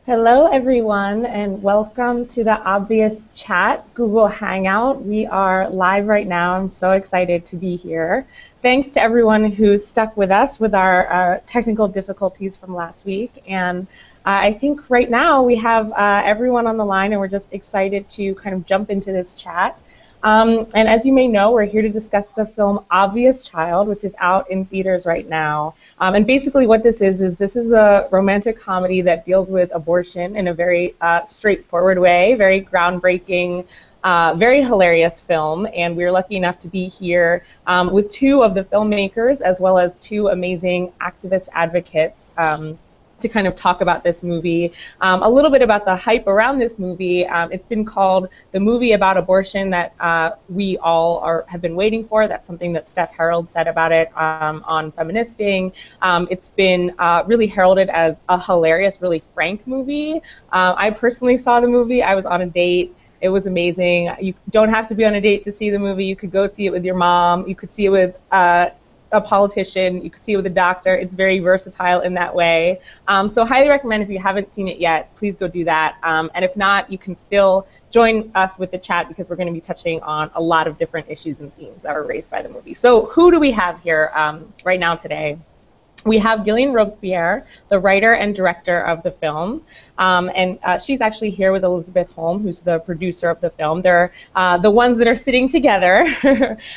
Hello, everyone, and welcome to the Obvious Chat Google Hangout. We are live right now. I'm so excited to be here. Thanks to everyone who stuck with us with our technical difficulties from last week. And I think right now we have everyone on the line, and we're just excited to kind of jump into this chat. And as you may know, we're here to discuss the film Obvious Child, which is out in theaters right now. And basically what this is this is a romantic comedy that deals with abortion in a very straightforward way, very groundbreaking, very hilarious film. And we're lucky enough to be here with two of the filmmakers as well as two amazing activist advocates to kind of talk about this movie. A little bit about the hype around this movie. It's been called the movie about abortion that we all have been waiting for. That's something that Steph Harold said about it on Feministing. It's been really heralded as a hilarious, really frank movie. I personally saw the movie. I was on a date. It was amazing. You don't have to be on a date to see the movie. You could go see it with your mom. You could see it with a politician. You could see it with a doctor. It's very versatile in that way. So highly recommend if you haven't seen it yet, please go do that. And if not, you can still join us with the chat because we're going to be touching on a lot of different issues and themes that were raised by the movie. So who do we have here right now today? We have Gillian Robespierre, the writer and director of the film, and she's actually here with Elisabeth Holm, who's the producer of the film. They're the ones that are sitting together.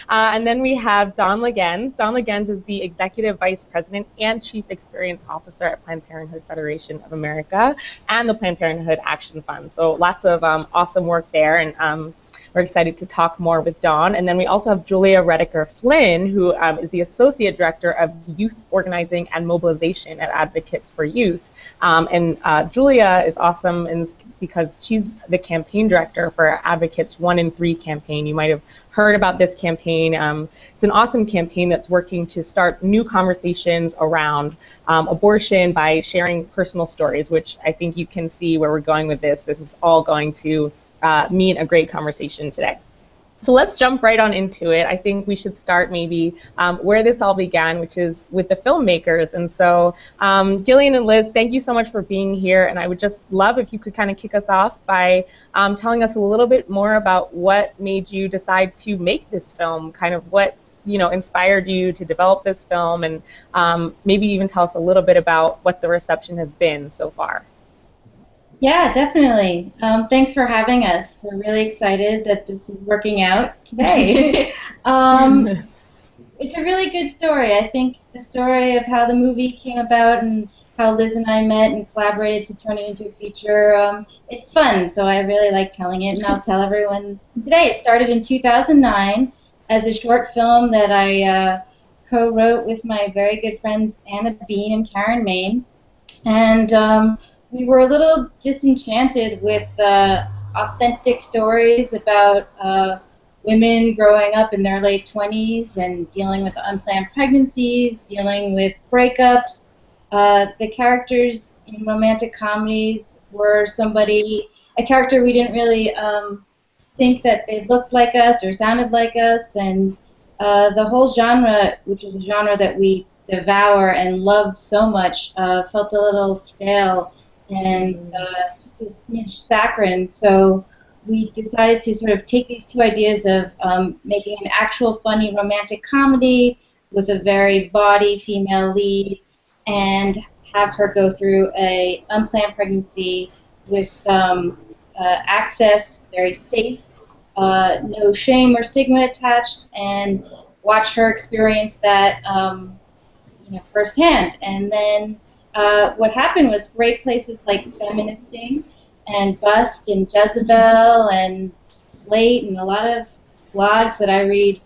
And then we have Dawn Laguens. Dawn Laguens is the Executive Vice President and Chief Experience Officer at Planned Parenthood Federation of America and the Planned Parenthood Action Fund. So lots of awesome work there, and we're excited to talk more with Dawn. And then we also have Julia Reticker-Flynn, who is the Associate Director of Youth Organizing and Mobilization at Advocates for Youth. And Julia is awesome because she's the campaign director for Advocates 1 in 3 campaign. You might have heard about this campaign. It's an awesome campaign that's working to start new conversations around abortion by sharing personal stories, which I think you can see where we're going with this. This is all going to mean a great conversation today. So let's jump right on into it. I think we should start maybe where this all began, which is with the filmmakers. And so Gillian and Liz, thank you so much for being here. And I would just love if you could kind of kick us off by telling us a little bit more about what made you decide to make this film, kind of what inspired you to develop this film, and maybe even tell us a little bit about what the reception has been so far. Yeah, definitely. Thanks for having us. We're really excited that this is working out today. It's a really good story. I think the story of how the movie came about and how Liz and I met and collaborated to turn it into a feature, it's fun, so I really like telling it, and I'll tell everyone today. It started in 2009 as a short film that I co-wrote with my very good friends Anna Bean and Karen Main. And we were a little disenchanted with authentic stories about women growing up in their late 20s and dealing with unplanned pregnancies, dealing with breakups. The characters in romantic comedies were a character we didn't really think that they looked like us or sounded like us, and the whole genre, which is a genre that we devour and love so much, felt a little stale and just a smidge saccharine. So we decided to sort of take these two ideas of making an actual funny romantic comedy with a very bawdy female lead and have her go through a unplanned pregnancy with access, very safe, no shame or stigma attached, and watch her experience that firsthand. And then what happened was great places like Feministing and Bust and Jezebel and Slate and a lot of blogs that I read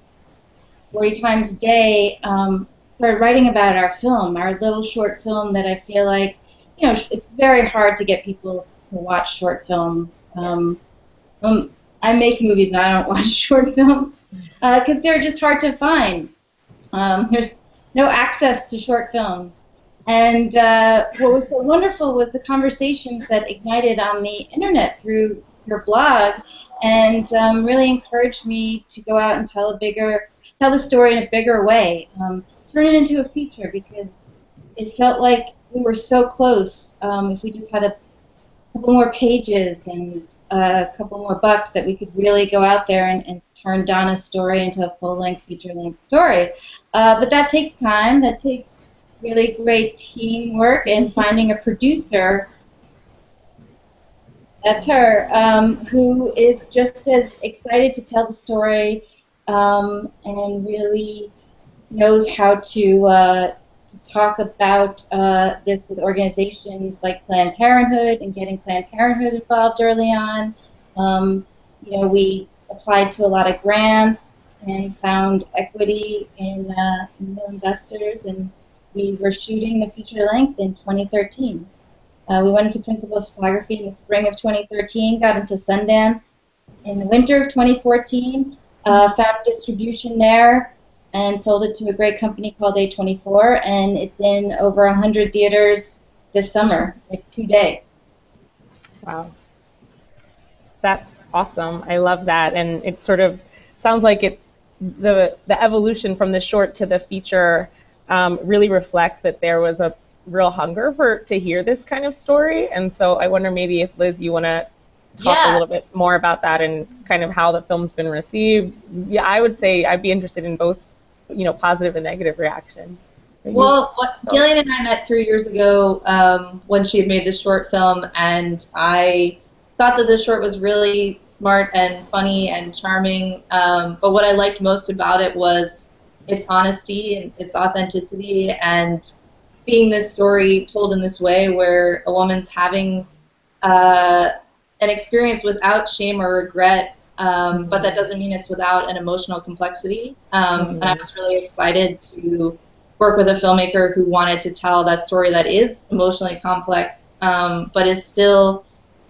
40 times a day started writing about our film, our little short film that I feel like, it's very hard to get people to watch short films. I make movies and I don't watch short films because they're just hard to find. There's no access to short films. And what was so wonderful was the conversations that ignited on the internet through your blog, and really encouraged me to go out and tell the story in a bigger way, turn it into a feature, because it felt like we were so close. If we just had couple more pages and a couple more bucks that we could really go out there and turn Donna's story into a full-length, feature-length story. But that takes time. That takes really great teamwork and finding a producer. That's her, who is just as excited to tell the story and really knows how to talk about this with organizations like Planned Parenthood and getting Planned Parenthood involved early on. You know, we applied to a lot of grants and found equity in the investors, and we were shooting the feature length in 2013. We went into principal photography in the spring of 2013, got into Sundance in the winter of 2014, found distribution there, and sold it to a great company called A24, and it's in over 100 theaters this summer, like today. Wow. That's awesome. I love that. And it sort of sounds like the evolution from the short to the feature really reflects that there was a real hunger to hear this kind of story. And so I wonder maybe if, Liz, you want to talk a little bit more about that and kind of how the film's been received. Yeah, I would say I'd be interested in both, you know, positive and negative reactions. Well, Gillian and I met 3 years ago when she had made this short film, and I thought that this short was really smart and funny and charming, but what I liked most about it was its honesty and its authenticity, and seeing this story told in this way where a woman's having an experience without shame or regret, but that doesn't mean it's without an emotional complexity. And I was really excited to work with a filmmaker who wanted to tell that story that is emotionally complex, but is still,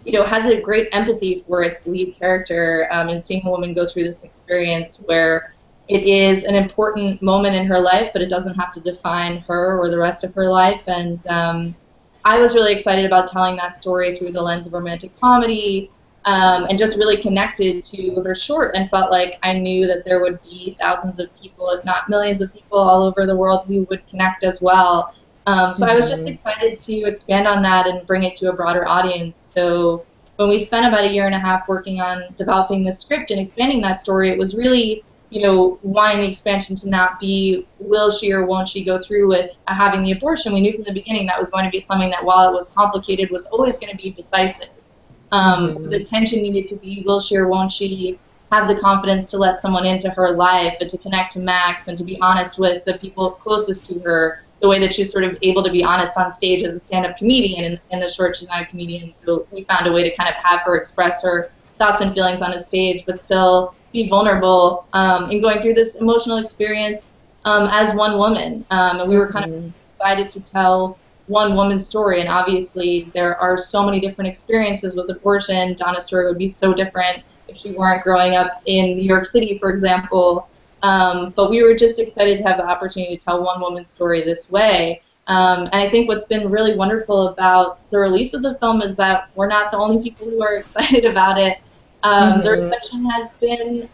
you know, has a great empathy for its lead character, and seeing a woman go through this experience where it is an important moment in her life, but it doesn't have to define her or the rest of her life. And I was really excited about telling that story through the lens of romantic comedy, and just really connected to her short, and felt like I knew that there would be thousands of people, if not millions of people all over the world who would connect as well. So I was just excited to expand on that and bring it to a broader audience. So when we spent about 1.5 years working on developing the script and expanding that story, it was really, you know, wanting the expansion to not be will she or won't she go through with having the abortion. We knew from the beginning that was going to be something that, while it was complicated, was always going to be decisive. The tension needed to be, will she or won't she have the confidence to let someone into her life and to connect to Max and to be honest with the people closest to her, the way that she's sort of able to be honest on stage as a stand-up comedian. In the short, she's not a comedian, so we found a way to kind of have her express her thoughts and feelings on a stage, but still be vulnerable in going through this emotional experience as one woman. And we were kind of excited to tell one woman's story, and obviously there are so many different experiences with abortion. Donna's story would be so different if she weren't growing up in New York City, for example. But we were just excited to have the opportunity to tell one woman's story this way. And I think what's been really wonderful about the release of the film is that we're not the only people who are excited about it. The reception has been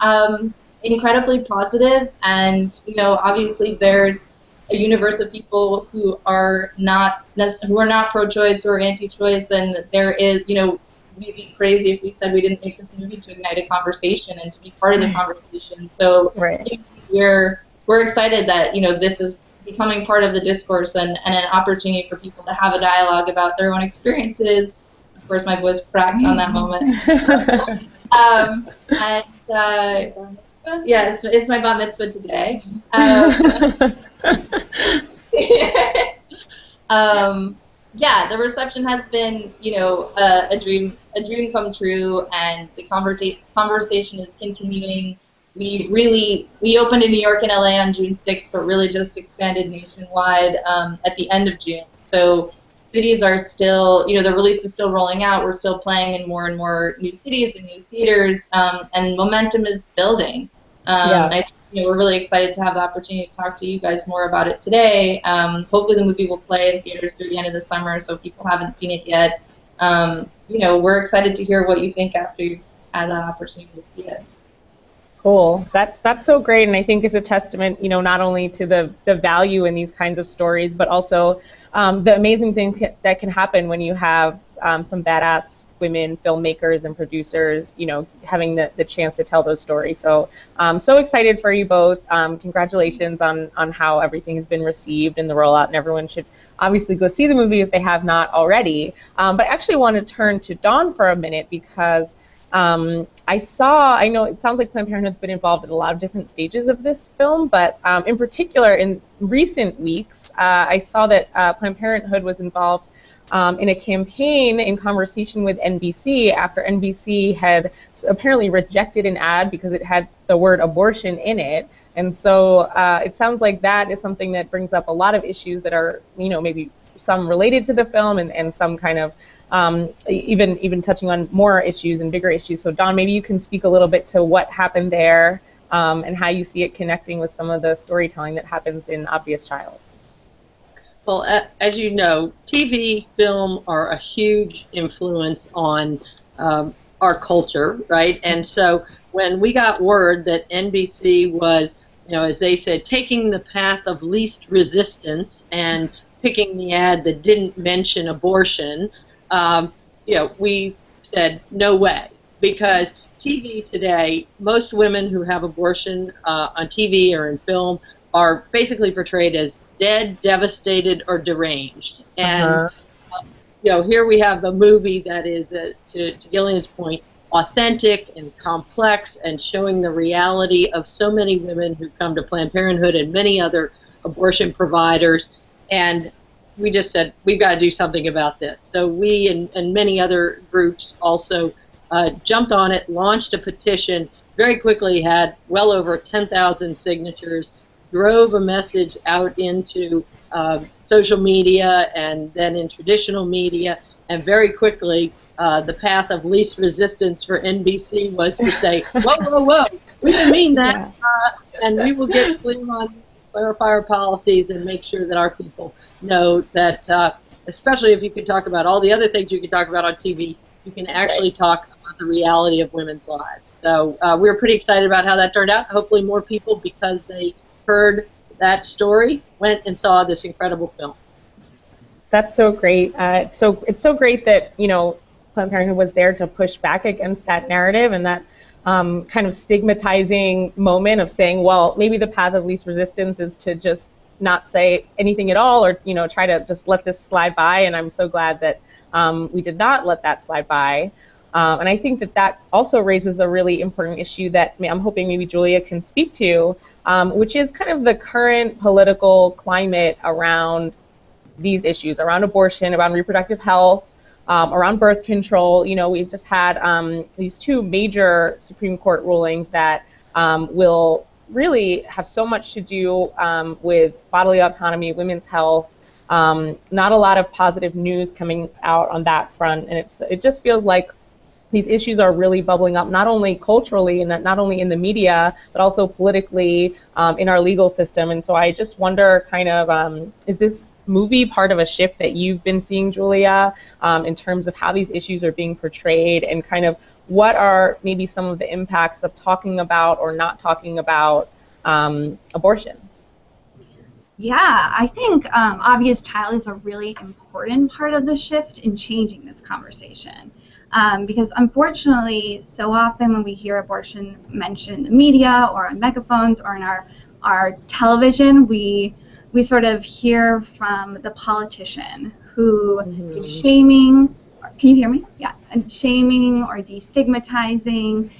incredibly positive, and, you know, obviously there's a universe of people who are not pro-choice or anti-choice, and there is, you know, we'd be crazy if we said we didn't make this movie to ignite a conversation and to be part of the conversation. So you know, we're excited that, you know, this is becoming part of the discourse and an opportunity for people to have a dialogue about their own experiences. Of course, my voice cracks on that moment. Yeah, it's my bat mitzvah today. Yeah, the reception has been, you know, a dream come true, and the conversation is continuing. We opened in New York and LA on June 6th, but really just expanded nationwide at the end of June. So cities are still, you know, the release is still rolling out. We're still playing in more and more new cities and new theaters, and momentum is building. You know, we're really excited to have the opportunity to talk to you guys more about it today. Hopefully the movie will play in theaters through the end of the summer, so if people haven't seen it yet, you know, we're excited to hear what you think after you've had the opportunity to see it. Cool. That's so great, and I think is a testament, you know, not only to the value in these kinds of stories, but also the amazing things that can happen when you have some badass women filmmakers and producers, you know, having the chance to tell those stories. So I'm so excited for you both. Congratulations on how everything has been received in the rollout, and everyone should obviously go see the movie if they have not already. But I actually want to turn to Dawn for a minute because I know it sounds like Planned Parenthood's been involved at a lot of different stages of this film, but in particular in recent weeks, I saw that Planned Parenthood was involved in a campaign in conversation with NBC after NBC had apparently rejected an ad because it had the word abortion in it. And so it sounds like that is something that brings up a lot of issues that are, you know, maybe some related to the film and some kind of even touching on more issues and bigger issues. So Dawn, maybe you can speak a little bit to what happened there and how you see it connecting with some of the storytelling that happens in Obvious Child. Well, as you know, TV, film are a huge influence on our culture, right? And so when we got word that NBC was, you know, as they said, taking the path of least resistance and picking the ad that didn't mention abortion, you know, we said no way, because TV today, most women who have abortion on TV or in film are basically portrayed as dead, devastated, or deranged. And you know, here we have a movie that is, to Gillian's point, authentic and complex and showing the reality of so many women who come to Planned Parenthood and many other abortion providers. And we just said, we've got to do something about this. So we and many other groups also jumped on it, launched a petition, very quickly had well over 10,000 signatures, drove a message out into social media and then in traditional media, and very quickly the path of least resistance for NBC was to say, whoa, whoa, whoa, we didn't mean that, and we will get clear on clarify our policies and make sure that our people know that, especially if you can talk about all the other things you can talk about on TV, you can actually talk about the reality of women's lives. So we're pretty excited about how that turned out. Hopefully more people, because they heard that story, went and saw this incredible film. That's so great. It's so great that, you know, Planned Parenthood was there to push back against that narrative and that kind of stigmatizing moment of saying, well, maybe the path of least resistance is to just not say anything at all, or, you know, try to just let this slide by. And I'm so glad that we did not let that slide by. And I think that that also raises a really important issue that I'm hoping maybe Julia can speak to, which is kind of the current political climate around these issues, around abortion, around reproductive health, around birth control. You know, we've just had these two major Supreme Court rulings that will really have so much to do with bodily autonomy, women's health. Not a lot of positive news coming out on that front, and it just feels like these issues are really bubbling up, not only culturally and not only in the media, but also politically in our legal system. And so I just wonder, kind of, is this movie part of a shift that you've been seeing, Julia, in terms of how these issues are being portrayed, and kind of what are maybe some of the impacts of talking about or not talking about abortion? Yeah, I think Obvious Child is a really important part of the shift in changing this conversation. Because unfortunately, so often when we hear abortion mentioned in the media or on megaphones or in our television, we sort of hear from the politician who is shaming. Can you hear me? Yeah, and shaming or destigmatizing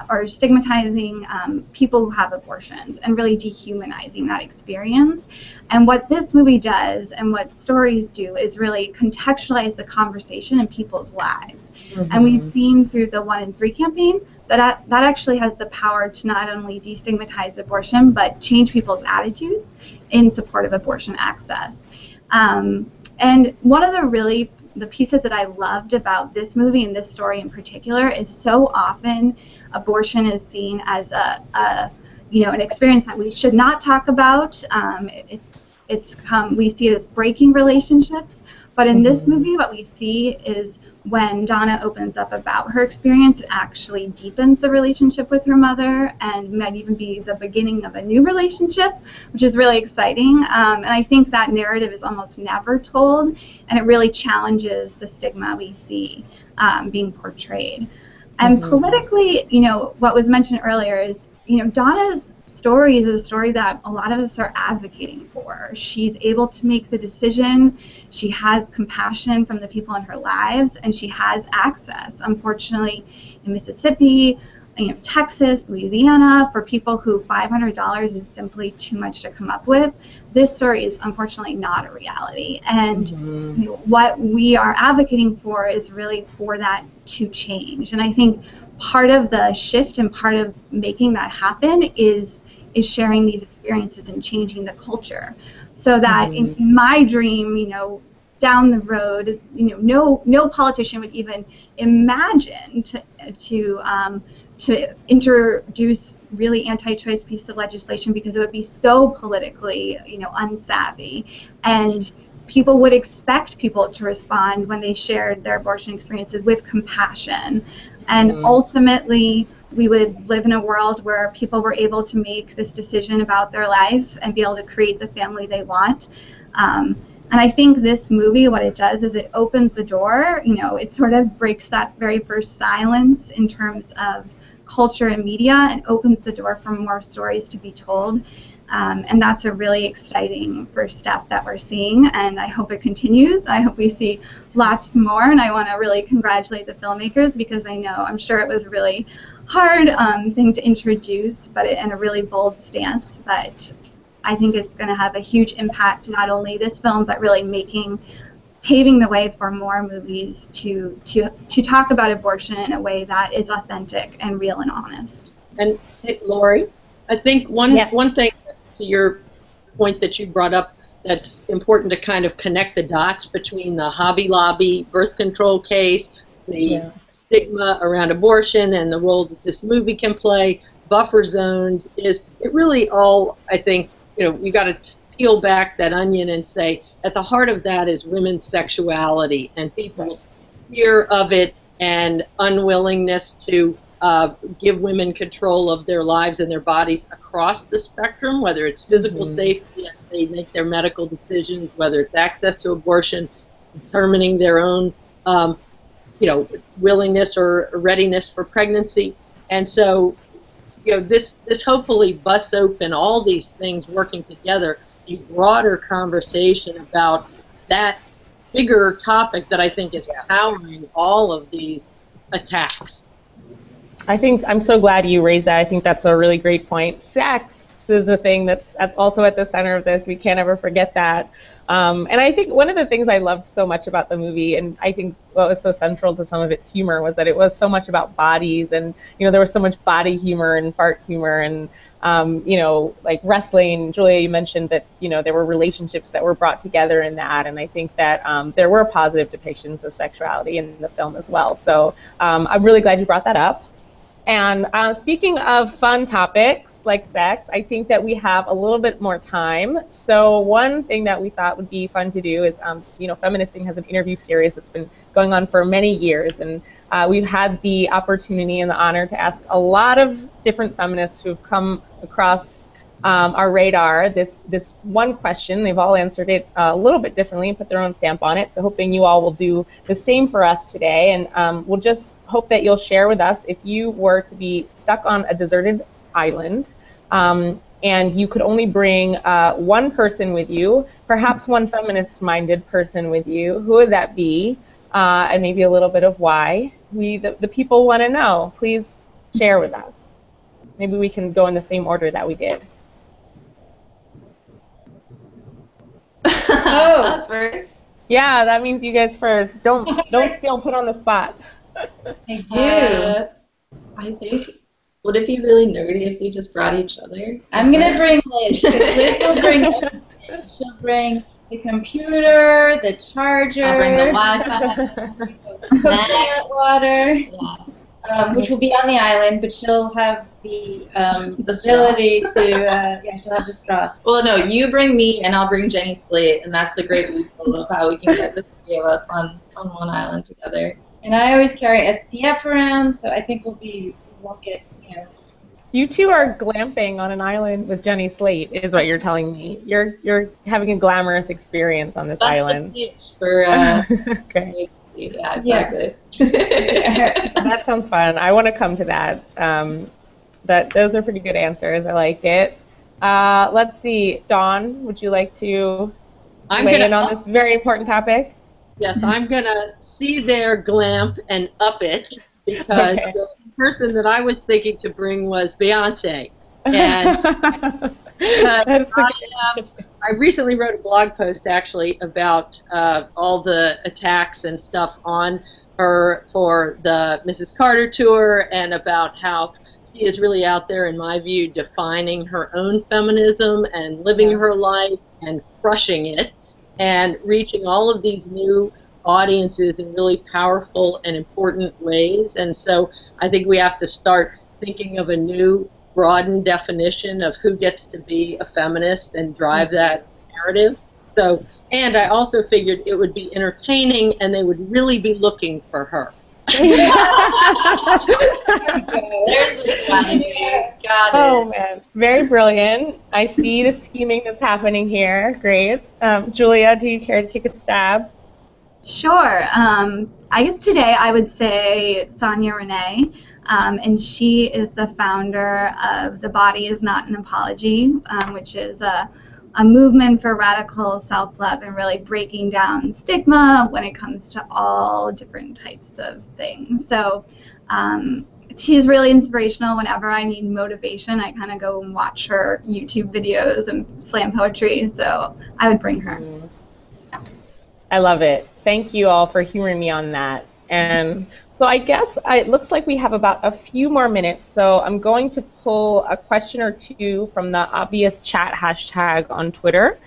or stigmatizing people who have abortions and really dehumanizing that experience. And what this movie does and what stories do is really contextualize the conversation in people's lives. And we've seen through the 1 in 3 campaign that actually has the power to not only destigmatize abortion, but change people's attitudes in support of abortion access. And one of the pieces that I loved about this movie and this story in particular is so often abortion is seen as an experience that we should not talk about. We see it as breaking relationships, but in this movie what we see is when Donna opens up about her experience, it actually deepens the relationship with her mother and might even be the beginning of a new relationship, which is really exciting. And I think that narrative is almost never told, and it really challenges the stigma we see being portrayed. And politically, what was mentioned earlier is, Donna's story is a story that a lot of us are advocating for. She's able to make the decision. She has compassion from the people in her lives, and she has access. Unfortunately, in Mississippi, Texas, Louisiana, for people who $500 is simply too much to come up with, this story is unfortunately not a reality. And what we are advocating for is really for that to change. And I think part of the shift and part of making that happen is sharing these experiences and changing the culture, so that in my dream, down the road, no politician would even imagine to introduce really anti-choice piece of legislation, because it would be so politically, unsavvy, and people would expect people to respond when they shared their abortion experiences with compassion. And ultimately, we would live in a world where people were able to make this decision about their life and be able to create the family they want. And I think this movie, what it does is it opens the door. It sort of breaks that very first silence in terms of culture and media, and opens the door for more stories to be told. And that's a really exciting first step that we're seeing, and I hope it continues. I hope we see lots more, and I want to really congratulate the filmmakers, because I'm sure it was a really hard thing to introduce, and a really bold stance, but I think it's going to have a huge impact, not only this film, but really paving the way for more movies to talk about abortion in a way that is authentic and real and honest. And Lori, I think one thing, to your point that you brought up, that's important to kind of connect the dots between the Hobby Lobby birth control case, the stigma around abortion, and the role that this movie can play, buffer zones, is it really all, I think, you got to peel back that onion and say, at the heart of that is women's sexuality and people's fear of it and unwillingness to give women control of their lives and their bodies across the spectrum, whether it's physical safety as they make their medical decisions, whether it's access to abortion, determining their own willingness or readiness for pregnancy. And so this hopefully busts open all these things working together, a broader conversation about that bigger topic that I think is powering all of these attacks. I'm so glad you raised that. I think that's a really great point. Sex is a thing that's also at the center of this. We can't ever forget that. And I think one of the things I loved so much about the movie, and I think what was so central to some of its humor, was that it was so much about bodies, and there was so much body humor and fart humor, and like wrestling. Julia, you mentioned that there were relationships that were brought together in that, and I think that there were positive depictions of sexuality in the film as well. So I'm really glad you brought that up. And speaking of fun topics like sex, I think that we have a little bit more time. So one thing that we thought would be fun to do is, Feministing has an interview series that's been going on for many years, and we've had the opportunity and the honor to ask a lot of different feminists who've come across our radar this one question. They've all answered it a little bit differently and put their own stamp on it. So hoping you all will do the same for us today, and we'll just hope that you'll share with us if you were to be stuck on a deserted island and you could only bring one person with you, perhaps one feminist-minded person with you. Who would that be? And maybe a little bit of why. The people want to know. Please share with us. Maybe we can go in the same order that we did. Oh, us first. Yeah, that means you guys first. Don't feel put on the spot. Thank you. I think, would it be really nerdy if we just brought each other? I'm gonna bring Liz. Liz will bring everything. She'll bring the computer, the charger. I'll bring the Wi-Fi. Coconut water. Yeah. Which will be on the island, but she'll have the ability to, she'll have the straw. Well, no, you bring me and I'll bring Jenny Slate, and that's the great loophole of how we can get the three of us on one island together. And I always carry SPF around, so I think we won't get, You two are glamping on an island with Jenny Slate, is what you're telling me. You're having a glamorous experience on this island. That's the pitch for. Okay. Yeah, exactly. That sounds fun. I want to come to that. Those are pretty good answers. I like it. Let's see, Dawn, would you like to weigh in on this very important topic? Yes, I'm going to see their glamp and up it, because the person that I was thinking to bring was Beyonce. And I recently wrote a blog post, actually, about all the attacks and stuff on her for the Mrs. Carter tour, and about how she is really out there, in my view, defining her own feminism and living her life and crushing it and reaching all of these new audiences in really powerful and important ways. And so I think we have to start thinking of a new broadened definition of who gets to be a feminist and drive that narrative. So, and I also figured it would be entertaining and they would really be looking for her. There's the strategy. Got it. Oh man, very brilliant. I see the scheming that's happening here. Great. Julia, do you care to take a stab? Sure. I guess today I would say Sonia Renee, and she is the founder of The Body Is Not an Apology, which is a movement for radical self-love and really breaking down stigma when it comes to all different types of things. So she's really inspirational. Whenever I need motivation, I kind of go and watch her YouTube videos and slam poetry, so I would bring her. I love it. Thank you all for hearing me on that. And so I guess it looks like we have about a few more minutes, so I'm going to pull a question or two from the obvious chat hashtag on Twitter.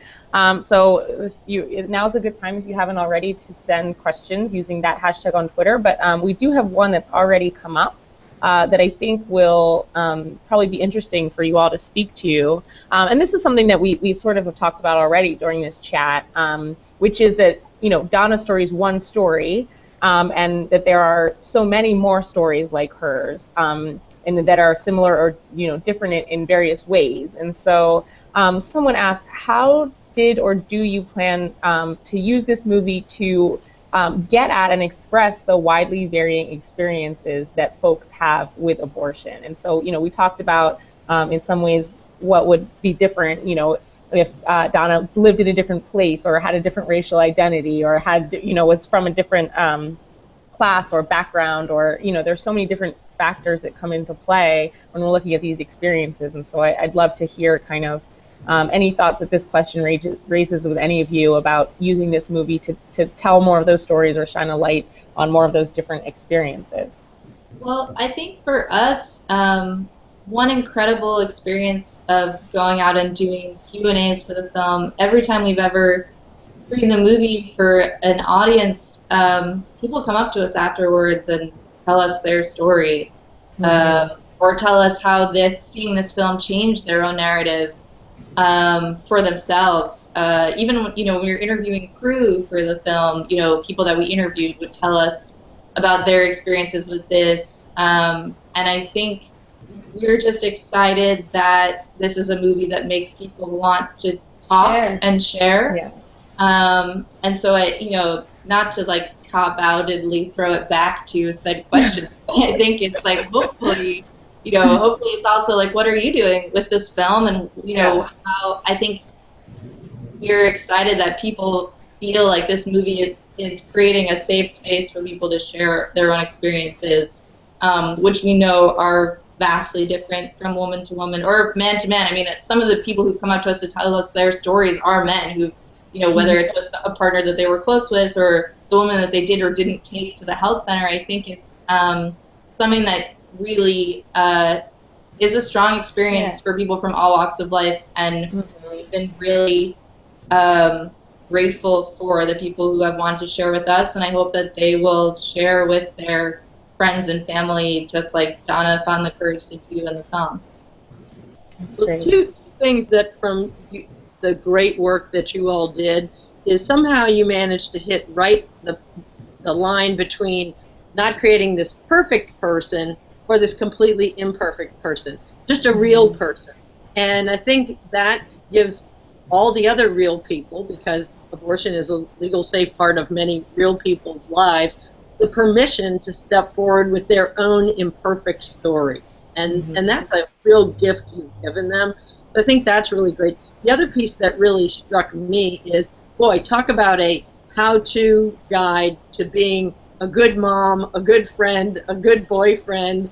So now's a good time, if you haven't already, to send questions using that hashtag on Twitter. But we do have one that's already come up that I think will probably be interesting for you all to speak to. And this is something that we sort of have talked about already during this chat, which is that, Donna's story is one story, and that there are so many more stories like hers, and that are similar or different in various ways. And so someone asked, how did or do you plan to use this movie to get at and express the widely varying experiences that folks have with abortion? And so we talked about in some ways what would be different, if Donna lived in a different place or had a different racial identity or had, was from a different class or background, or, there's so many different factors that come into play when we're looking at these experiences. And so I'd love to hear kind of any thoughts that this question raises with any of you about using this movie to tell more of those stories or shine a light on more of those different experiences. Well, I think for us, one incredible experience of going out and doing Q&As for the film, every time we've ever screened the movie for an audience, people come up to us afterwards and tell us their story, or tell us how seeing this film changed their own narrative for themselves. Even when we were interviewing crew for the film, people that we interviewed would tell us about their experiences with this, and I think we're just excited that this is a movie that makes people want to talk and share. Yeah. And so not to cop-outedly throw it back to said question, but I think it's hopefully it's also what are you doing with this film? And how I think we're excited that people feel like this movie is creating a safe space for people to share their own experiences, which we know are vastly different from woman to woman or man to man. I mean, some of the people who come up to us to tell us their stories are men who, whether it's with a partner that they were close with or the woman that they did or didn't take to the health center. I think it's something that really is a strong experience for people from all walks of life, and we've been really grateful for the people who have wanted to share with us, and I hope that they will share with their friends and family, just like Donna found the courage to do in the film. So two things that from the great work that you all did is somehow you managed to hit right the line between not creating this perfect person or this completely imperfect person, just a real person. And I think that gives all the other real people, because abortion is a legal safe part of many real people's lives, the permission to step forward with their own imperfect stories. And that's a real gift you've given them. I think that's really great. The other piece that really struck me is, boy, talk about a how-to guide to being a good mom, a good friend, a good boyfriend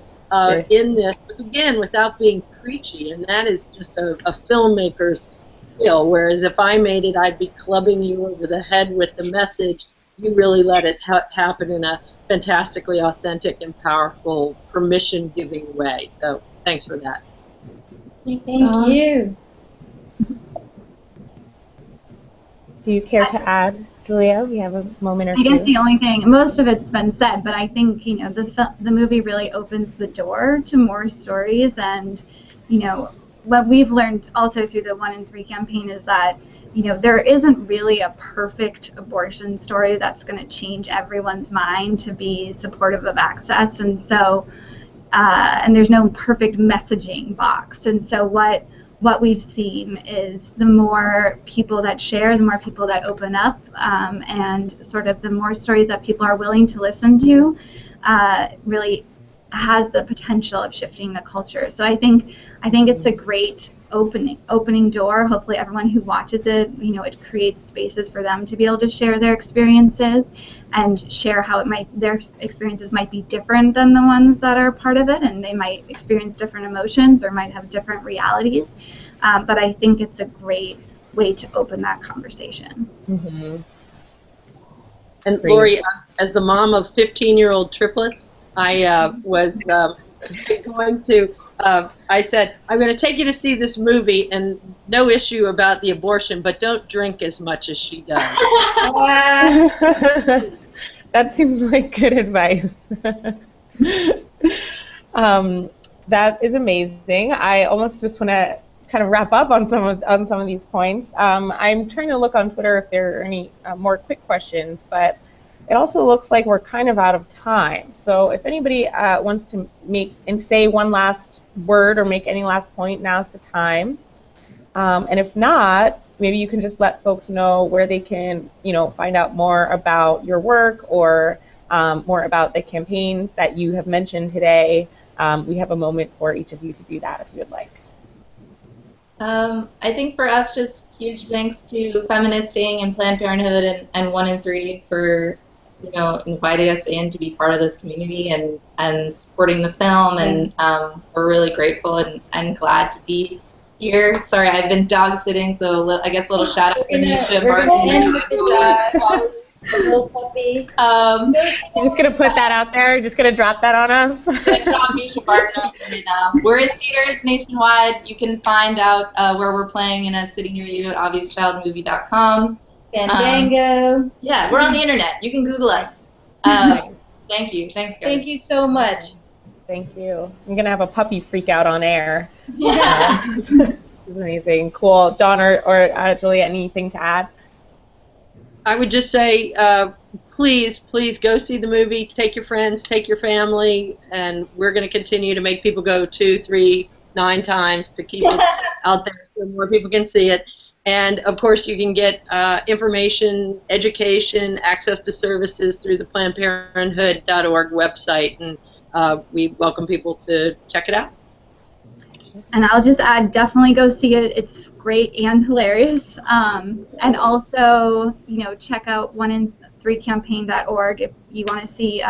in this, but again, without being preachy. And that is just a filmmaker's skill, whereas if I made it, I'd be clubbing you over the head with the message. You really let it happen in a fantastically authentic and powerful, permission-giving way. So thanks for that. Thank you. Do you care to add, Julia? We have a moment or two. I guess the only thing, most of it's been said, but I think, you know, the movie really opens the door to more stories. And, you know, what we've learned also through the 1 in 3 campaign is that, you know, there isn't really a perfect abortion story that's going to change everyone's mind to be supportive of access. And so, and there's no perfect messaging box. And so what we've seen is the more people that share, the more people that open up, and sort of the more stories that people are willing to listen to, really has the potential of shifting the culture. So I think it's a great opening door. Hopefully everyone who watches it, you know, it creates spaces for them to be able to share their experiences and share how their experiences might be different than the ones that are part of it, and they might experience different emotions or might have different realities. But I think it's a great way to open that conversation. And Lori, as the mom of 15-year-old triplets, I was going to, I said, I'm going to take you to see this movie, and no issue about the abortion, but don't drink as much as she does. That seems like good advice. That is amazing. I almost just want to kind of wrap up on some of these points. I'm trying to look on Twitter if there are any more quick questions, but it also looks like we're kind of out of time. So if anybody wants to say one last word or make any last point, now's the time. And if not, maybe you can just let folks know where they can, you know, find out more about your work or more about the campaign that you have mentioned today. We have a moment for each of you to do that if you would like. I think for us, just huge thanks to Feministing and Planned Parenthood and 1 in 3 for, you know, inviting us in to be part of this community and supporting the film, and we're really grateful and glad to be here. Sorry, I've been dog sitting, so I guess a little shout out to Nisha. We're going to end with the dog. Little puppy. You're just going to put that out there? You're just going to drop that on us? We're in theaters nationwide. You can find out where we're playing in a city near you at obviouschildmovie.com. Fandango. Yeah, we're on the internet. You can Google us. Thank you. Thanks, guys. Thank you so much. Thank you. I'm going to have a puppy freak out on air. This is amazing. Cool. Dawn or Julia, anything to add? I would just say, please go see the movie. Take your friends, take your family, and we're going to continue to make people go 2, 3, 9 times to keep it out there so more people can see it. And of course, you can get information, education, access to services through the PlannedParenthood.org website, and we welcome people to check it out. And I'll just add, definitely go see it. It's great and hilarious. And also, you know, check out 1in3campaign.org if you want to see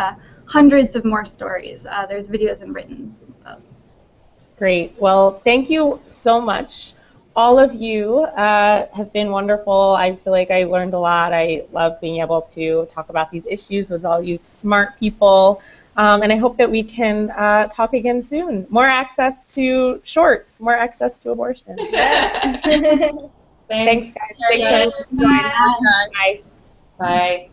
hundreds of more stories. There's videos and written. Great. Well, thank you so much. All of you have been wonderful. I feel like I learned a lot. I love being able to talk about these issues with all you smart people. And I hope that we can talk again soon. More access to shorts, more access to abortion. Thanks, guys. Thanks, Bye. Bye. Bye.